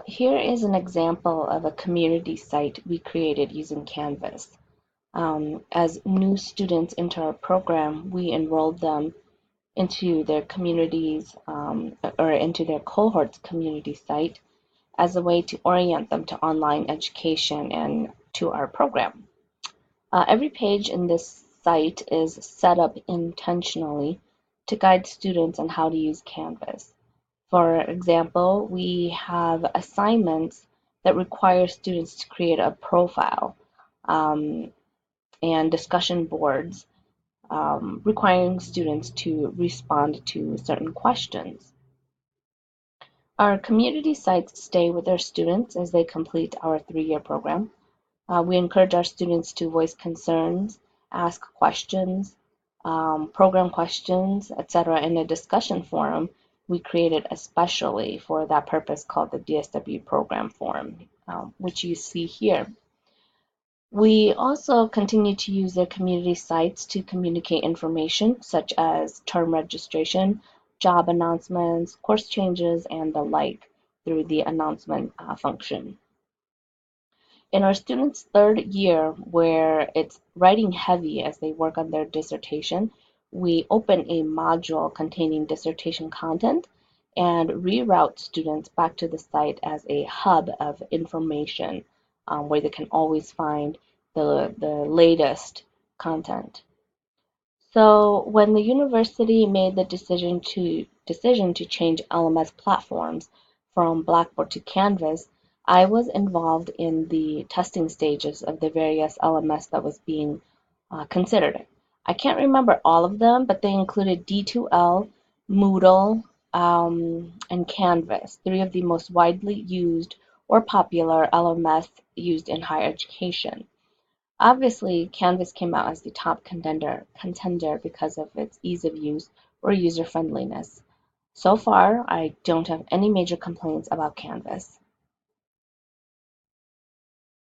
Here is an example of a community site we created using Canvas. As new students enter our program, we enrolled them into their communities or into their cohort's community site as a way to orient them to online education and to our program. Every page in this site is set up intentionally to guide students on how to use Canvas. For example, we have assignments that require students to create a profile um, and discussion boards requiring students to respond to certain questions. Our community sites stay with our students as they complete our 3-year program. We encourage our students to voice concerns, ask questions, program questions, etc. in a discussion forum we created especially for that purpose called the DSW Program Forum, which you see here. We also continue to use their community sites to communicate information such as term registration, job announcements, course changes, and the like through the announcement function. In our students' 3rd year, where it's writing heavy as they work on their dissertation, we open a module containing dissertation content and reroute students back to the site as a hub of information where they can always find the latest content. So when the university made the decision to change LMS platforms from Blackboard to Canvas, I was involved in the testing stages of the various LMS that was being considered. I can't remember all of them, but they included D2L, Moodle, and Canvas, 3 of the most widely used or popular LMS used in higher education. Obviously, Canvas came out as the top contender because of its ease of use or user friendliness. So far, I don't have any major complaints about Canvas.